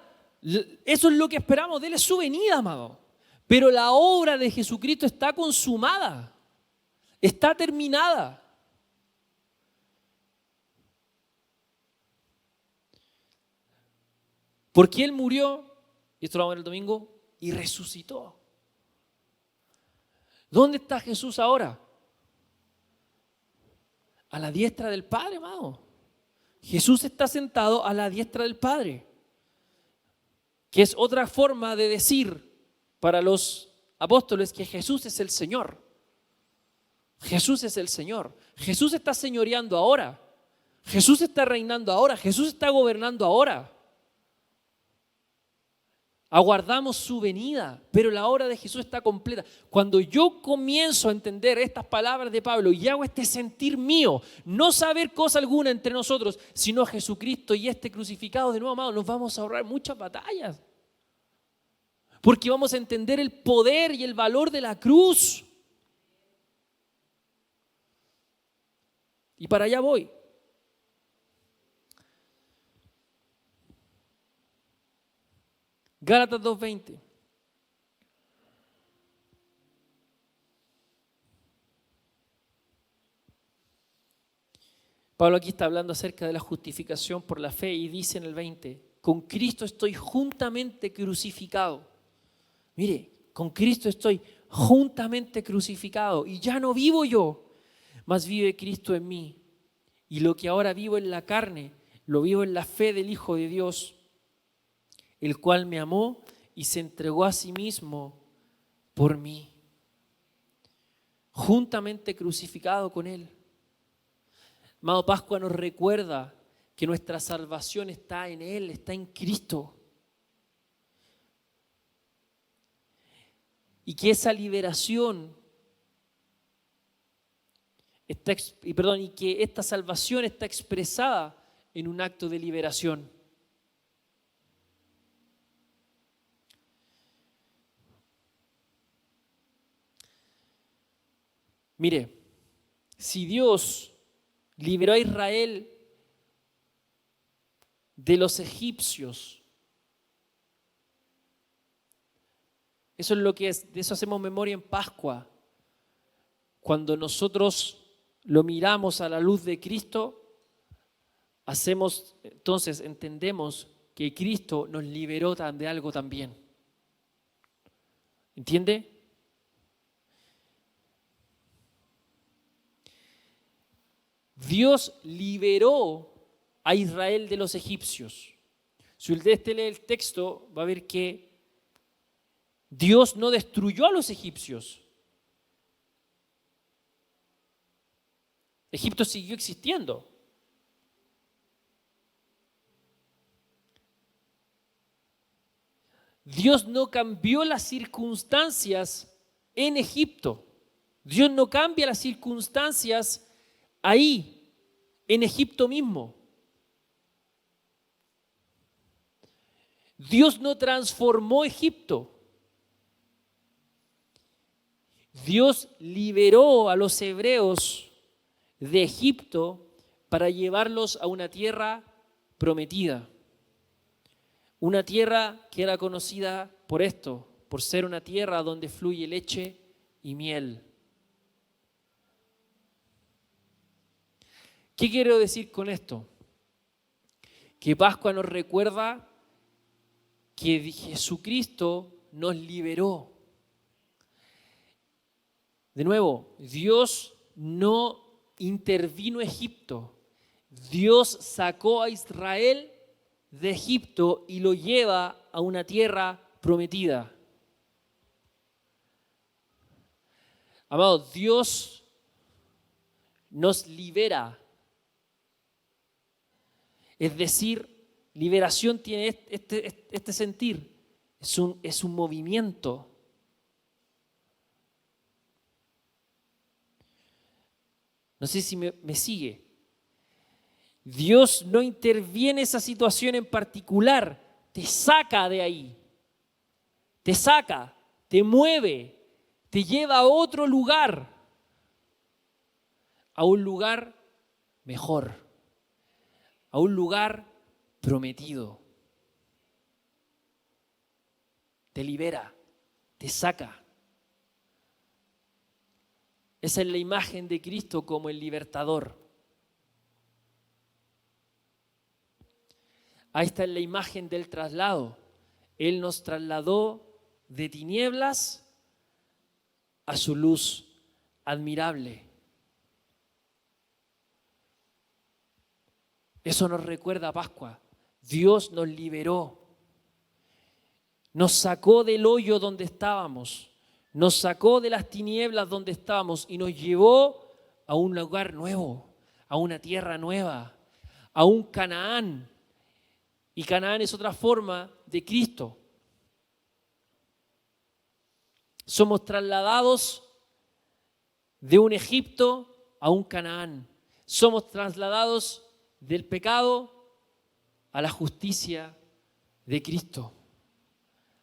eso es lo que esperamos de Él, es su venida, amado. Pero la obra de Jesucristo está consumada, está terminada. Porque Él murió, y esto lo vamos a ver el domingo, y resucitó. ¿Dónde está Jesús ahora? A la diestra del Padre, amado. Jesús está sentado a la diestra del Padre, que es otra forma de decir para los apóstoles que Jesús es el Señor. Jesús es el Señor. Jesús está señoreando ahora. Jesús está reinando ahora, Jesús está gobernando ahora. Aguardamos su venida, pero la obra de Jesús está completa. Cuando yo comienzo a entender estas palabras de Pablo y hago este sentir mío, no saber cosa alguna entre nosotros, sino Jesucristo y este crucificado, de nuevo, amado, nos vamos a ahorrar muchas batallas. Porque vamos a entender el poder y el valor de la cruz. Y para allá voy. Gálatas 2:20. Pablo aquí está hablando acerca de la justificación por la fe y dice en el 20, con Cristo estoy juntamente crucificado. Mire, con Cristo estoy juntamente crucificado y ya no vivo yo, mas vive Cristo en mí. Y lo que ahora vivo en la carne, lo vivo en la fe del Hijo de Dios, el cual me amó y se entregó a sí mismo por mí. Juntamente crucificado con Él. Amado, Pascua nos recuerda que nuestra salvación está en Él, está en Cristo. Y que esa liberación y que esta salvación está expresada en un acto de liberación. Mire, si Dios liberó a Israel de los egipcios, eso es lo que es, de eso hacemos memoria en Pascua. Cuando nosotros lo miramos a la luz de Cristo, entendemos que Cristo nos liberó de algo también. ¿Entiende? Dios liberó a Israel de los egipcios. Si usted lee el texto, va a ver que Dios no destruyó a los egipcios. Egipto siguió existiendo. Dios no cambió las circunstancias en Egipto. Dios no cambia las circunstancias ahí, en Egipto mismo. Dios no transformó Egipto. Dios liberó a los hebreos de Egipto para llevarlos a una tierra prometida. Una tierra que era conocida por esto, por ser una tierra donde fluye leche y miel. ¿Qué quiero decir con esto? Que Pascua nos recuerda que Jesucristo nos liberó. De nuevo, Dios no intervino en Egipto. Dios sacó a Israel de Egipto y lo lleva a una tierra prometida. Amados, Dios nos libera. Es decir, liberación tiene este sentir, es un movimiento. No sé si me sigue. Dios no interviene en esa situación en particular, te saca de ahí, te saca, te mueve, te lleva a otro lugar, a un lugar mejor, a un lugar prometido. Te libera, te saca. Esa es la imagen de Cristo como el libertador. Ahí está la imagen del traslado. Él nos trasladó de tinieblas a su luz admirable. Eso nos recuerda a Pascua. Dios nos liberó. Nos sacó del hoyo donde estábamos. Nos sacó de las tinieblas donde estábamos y nos llevó a un lugar nuevo, a una tierra nueva, a un Canaán. Y Canaán es otra forma de Cristo. Somos trasladados de un Egipto a un Canaán. Somos trasladados del pecado a la justicia de Cristo,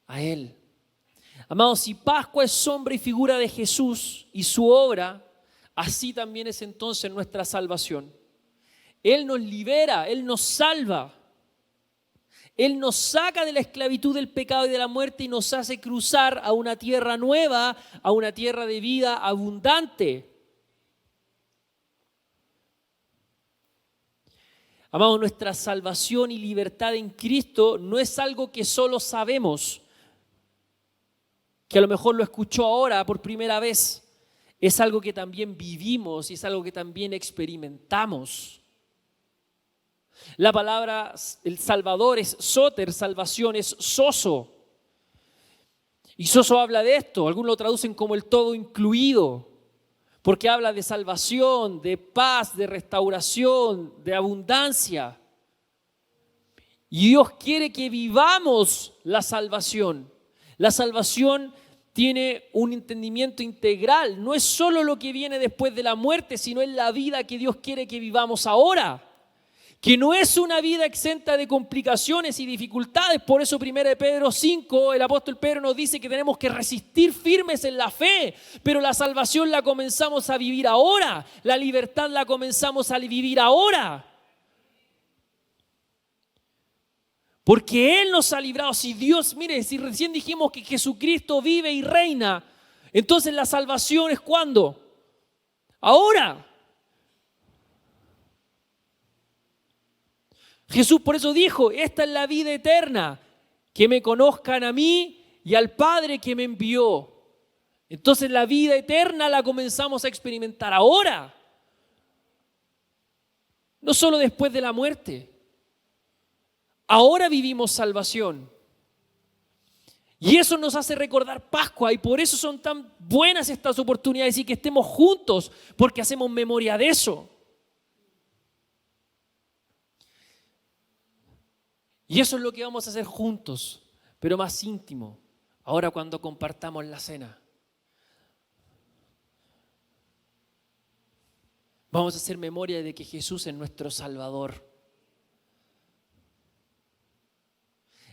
a Él. Amados, si Pascua es sombra y figura de Jesús y su obra, así también es entonces nuestra salvación. Él nos libera, Él nos salva. Él nos saca de la esclavitud del pecado y de la muerte y nos hace cruzar a una tierra nueva, a una tierra de vida abundante. Amados, nuestra salvación y libertad en Cristo no es algo que solo sabemos, que a lo mejor lo escuchó ahora por primera vez. Es algo que también vivimos y es algo que también experimentamos. La palabra el Salvador es soter, salvación es soso. Y soso habla de esto, algunos lo traducen como el todo incluido, porque habla de salvación, de paz, de restauración, de abundancia. Y Dios quiere que vivamos la salvación. La salvación tiene un entendimiento integral, no es solo lo que viene después de la muerte, sino es la vida que Dios quiere que vivamos ahora. Que no es una vida exenta de complicaciones y dificultades. Por eso 1 Pedro 5, el apóstol Pedro nos dice que tenemos que resistir firmes en la fe, pero la salvación la comenzamos a vivir ahora, la libertad la comenzamos a vivir ahora. Porque Él nos ha librado. Si Dios, mire, si recién dijimos que Jesucristo vive y reina, entonces la salvación es ¿cuándo? Ahora. Jesús por eso dijo, esta es la vida eterna, que me conozcan a mí y al Padre que me envió. Entonces la vida eterna la comenzamos a experimentar ahora, no solo después de la muerte. Ahora vivimos salvación. Y eso nos hace recordar Pascua y por eso son tan buenas estas oportunidades y que estemos juntos, porque hacemos memoria de eso. Y eso es lo que vamos a hacer juntos, pero más íntimo, ahora cuando compartamos la cena. Vamos a hacer memoria de que Jesús es nuestro Salvador.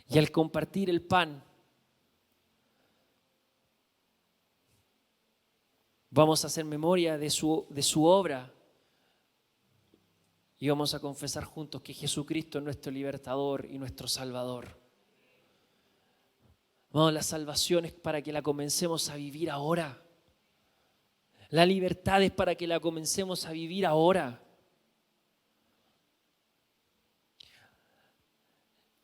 Y al compartir el pan, vamos a hacer memoria de su obra. Y vamos a confesar juntos que Jesucristo es nuestro libertador y nuestro salvador. Vamos, la salvación es para que la comencemos a vivir ahora. La libertad es para que la comencemos a vivir ahora.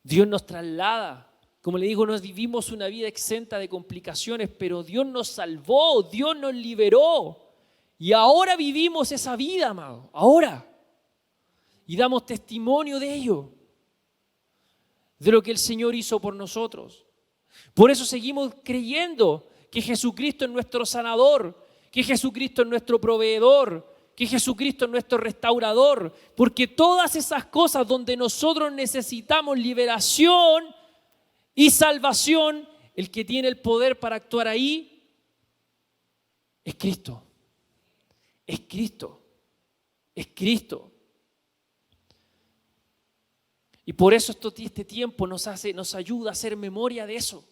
Dios nos traslada. Como le digo, no vivimos una vida exenta de complicaciones, pero Dios nos salvó, Dios nos liberó. Y ahora vivimos esa vida, amado. Ahora. Y damos testimonio de ello, de lo que el Señor hizo por nosotros. Por eso seguimos creyendo que Jesucristo es nuestro sanador, que Jesucristo es nuestro proveedor, que Jesucristo es nuestro restaurador, porque todas esas cosas donde nosotros necesitamos liberación y salvación, el que tiene el poder para actuar ahí es Cristo. Es Cristo. Es Cristo. Y por eso este tiempo nos ayuda a hacer memoria de eso.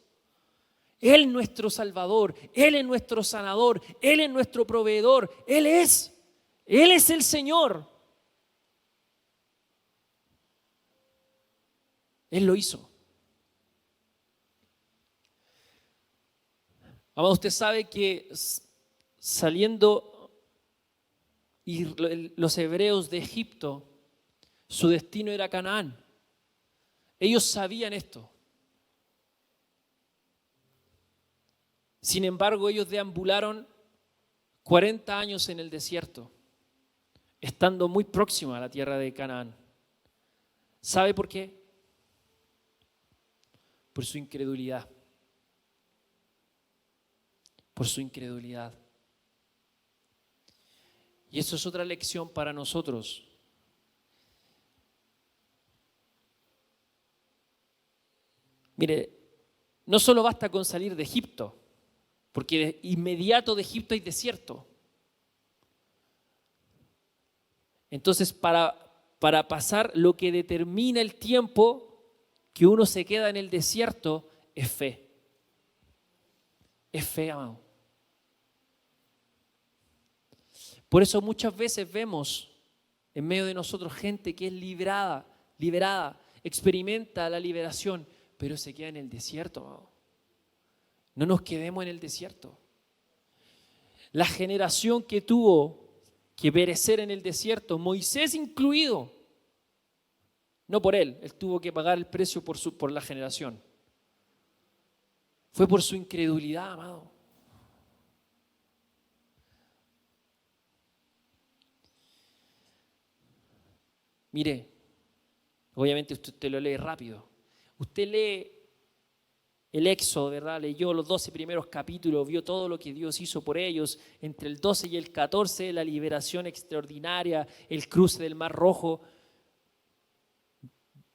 Él es nuestro Salvador, Él es nuestro sanador, Él es nuestro proveedor, Él es el Señor. Él lo hizo. Amado, usted sabe que saliendo y los hebreos de Egipto, su destino era Canaán. Ellos sabían esto. Sin embargo, ellos deambularon 40 años en el desierto, estando muy próximos a la tierra de Canaán. ¿Sabe por qué? Por su incredulidad. Por su incredulidad. Y eso es otra lección para nosotros. Mire, no solo basta con salir de Egipto, porque de inmediato de Egipto hay desierto. Entonces, para pasar, lo que determina el tiempo que uno se queda en el desierto es fe. Es fe, amado. Por eso muchas veces vemos en medio de nosotros gente que es liberada, experimenta la liberación, pero se queda en el desierto, amado. No nos quedemos en el desierto. La generación que tuvo que perecer en el desierto, Moisés incluido, no por él tuvo que pagar el precio por la generación. Fue por su incredulidad, amado. Mire, obviamente usted lo lee rápido. Usted lee el Éxodo, ¿verdad? Leyó los 12 primeros capítulos, vio todo lo que Dios hizo por ellos. Entre el 12 y el 14, la liberación extraordinaria, el cruce del Mar Rojo.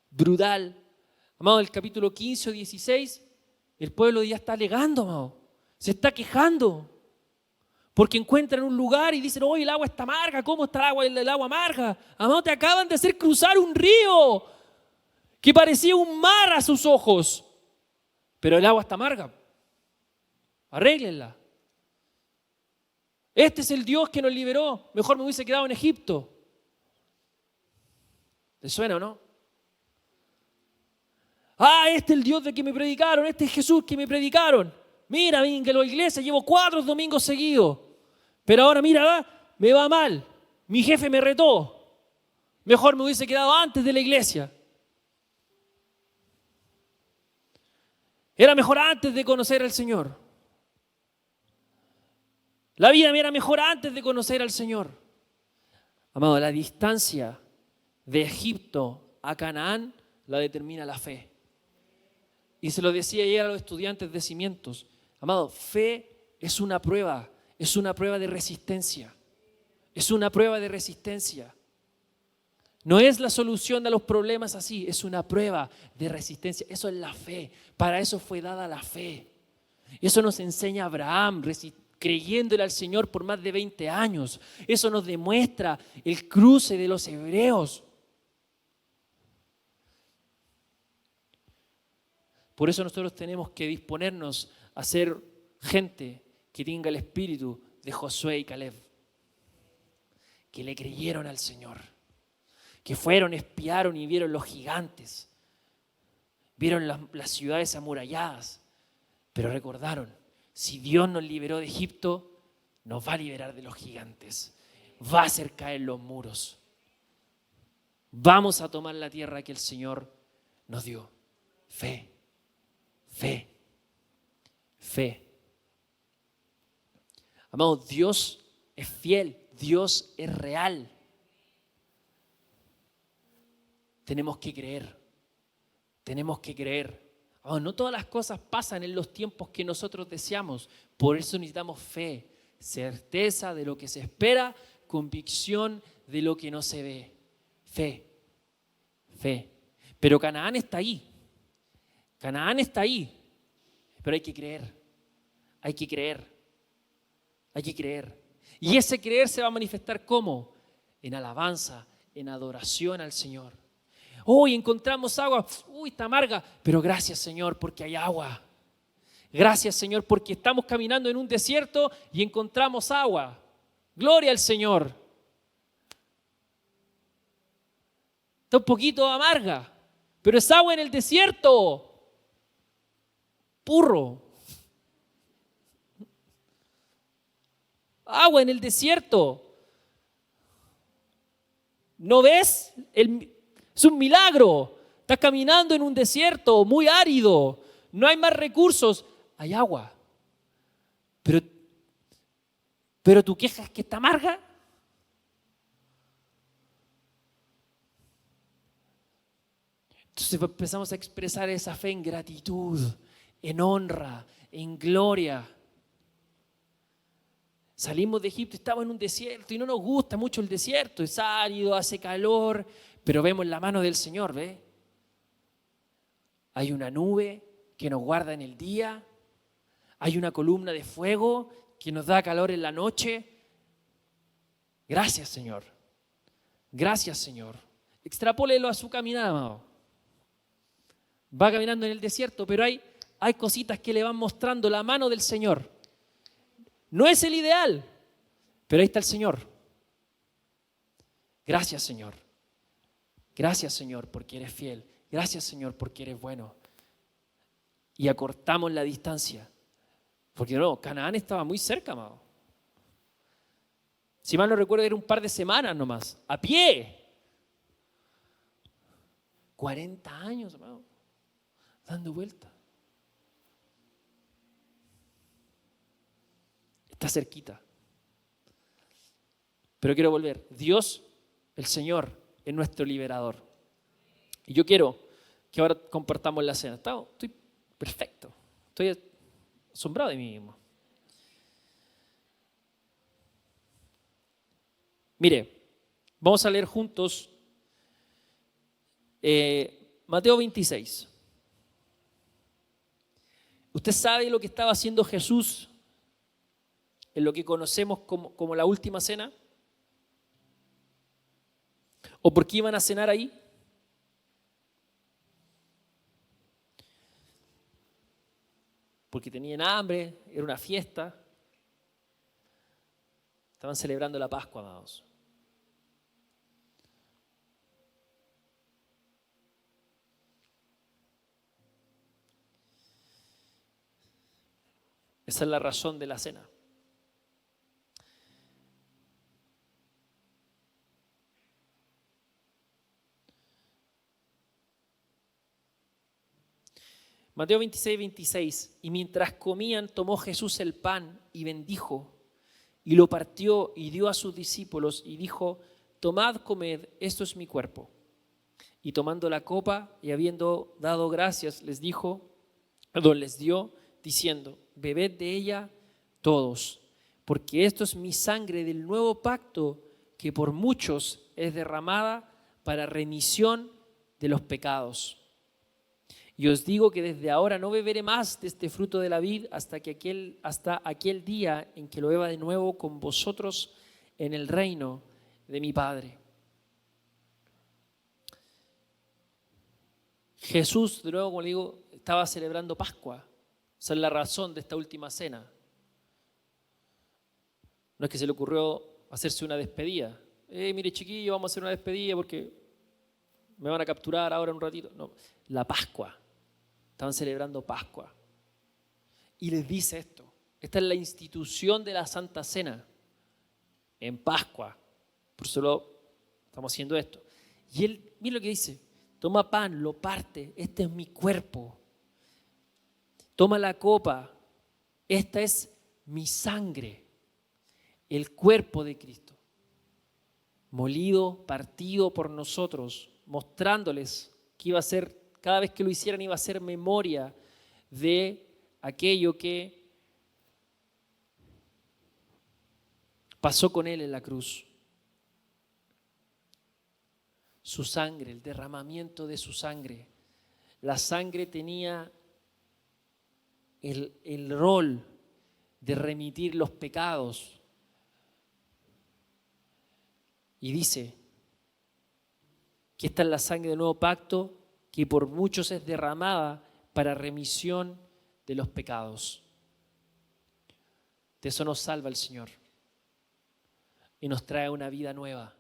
Brutal. Amado, el capítulo 15 o 16, el pueblo ya está alegando, amado. Se está quejando. Porque encuentran un lugar y dicen, oye, el agua está amarga, ¿cómo está el agua amarga? Amado, te acaban de hacer cruzar un río que parecía un mar a sus ojos. Pero el agua está amarga. Arréglenla. Este es el Dios que nos liberó. Mejor me hubiese quedado en Egipto. ¿Les suena o no? Este es el Dios de que me predicaron. Este es Jesús que me predicaron. Mira, venga a la iglesia, llevo 4 domingos seguidos. Pero ahora mira, me va mal. Mi jefe me retó. Mejor me hubiese quedado antes de la iglesia. Era mejor antes de conocer al Señor. La vida me era mejor antes de conocer al Señor. Amado, la distancia de Egipto a Canaán la determina la fe. Y se lo decía ayer a los estudiantes de cimientos. Amado, fe es una prueba de resistencia. Es una prueba de resistencia. No es la solución a los problemas así, es una prueba de resistencia. Eso es la fe. Para eso fue dada la fe. Eso nos enseña Abraham, creyéndole al Señor por más de 20 años. Eso nos demuestra el cruce de los hebreos. Por eso nosotros tenemos que disponernos a ser gente que tenga el espíritu de Josué y Caleb, que le creyeron al Señor, que fueron, espiaron y vieron los gigantes, vieron las ciudades amuralladas, pero recordaron, si Dios nos liberó de Egipto, nos va a liberar de los gigantes, va a hacer caer los muros, vamos a tomar la tierra que el Señor nos dio. Fe, fe, fe. Amados, Dios es fiel, Dios es real. Tenemos que creer, tenemos que creer. No todas las cosas pasan en los tiempos que nosotros deseamos, por eso necesitamos fe, certeza de lo que se espera, convicción de lo que no se ve. Fe, fe. Pero Canaán está ahí, Canaán está ahí, pero hay que creer, hay que creer. Hay que creer. Y ese creer se va a manifestar ¿cómo? En alabanza, en adoración al Señor. Hoy encontramos agua, está amarga, pero gracias Señor porque hay agua. Gracias Señor porque estamos caminando en un desierto y encontramos agua. Gloria al Señor. Está un poquito amarga, pero es agua en el desierto. Purro. Agua en el desierto. ¿No ves? Es un milagro. Estás caminando en un desierto muy árido. No hay más recursos. Hay agua. Pero tu queja es que está amarga. Entonces empezamos a expresar esa fe en gratitud, en honra, en gloria. Salimos de Egipto, estamos en un desierto y no nos gusta mucho el desierto, es árido, hace calor, pero vemos la mano del Señor, ¿ve? Hay una nube que nos guarda en el día. Hay una columna de fuego que nos da calor en la noche. Gracias, Señor. Gracias, Señor. Extrapólelo a su caminada, amado. Va caminando en el desierto, pero hay cositas que le van mostrando la mano del Señor. No es el ideal, pero ahí está el Señor. Gracias, Señor. Gracias, Señor, porque eres fiel. Gracias, Señor, porque eres bueno. Y acortamos la distancia. Porque no, Canaán estaba muy cerca, amado. Si mal no recuerdo, era un par de semanas nomás, a pie. 40 años, amado, dando vuelta. Está cerquita. Pero quiero volver. Dios, el Señor, es nuestro liberador. Y yo quiero que ahora compartamos la cena. Estoy perfecto. Estoy asombrado de mí mismo. Mire, vamos a leer juntos Mateo 26. ¿Usted sabe lo que estaba haciendo Jesús en lo que conocemos como la última cena? ¿O por qué iban a cenar ahí? Porque tenían hambre, era una fiesta. Estaban celebrando la Pascua, amados. Esa es la razón de la cena. Mateo 26, 26. Y mientras comían, tomó Jesús el pan y bendijo, y lo partió y dio a sus discípulos y dijo: tomad, comed, esto es mi cuerpo. Y tomando la copa y habiendo dado gracias, les dio, diciendo: bebed de ella todos, porque esto es mi sangre del nuevo pacto, que por muchos es derramada para remisión de los pecados. Y os digo que desde ahora no beberé más de este fruto de la vid hasta aquel día en que lo beba de nuevo con vosotros en el reino de mi Padre. Jesús, de nuevo, como le digo, estaba celebrando Pascua. Esa es la razón de esta última cena. No es que se le ocurrió hacerse una despedida. Mire, chiquillo, vamos a hacer una despedida porque me van a capturar ahora en un ratito. No, la Pascua. Estaban celebrando Pascua. Y les dice esto. Esta es la institución de la Santa Cena. En Pascua. Por eso estamos haciendo esto. Y él, mira lo que dice. Toma pan, lo parte. Este es mi cuerpo. Toma la copa. Esta es mi sangre. El cuerpo de Cristo. Molido, partido por nosotros. Mostrándoles que iba a ser, cada vez que lo hicieran, iba a ser memoria de aquello que pasó con él en la cruz. Su sangre, el derramamiento de su sangre. La sangre tenía el rol de remitir los pecados. Y dice que esta es la sangre del nuevo pacto, que por muchos es derramada para remisión de los pecados. De eso nos salva el Señor y nos trae una vida nueva.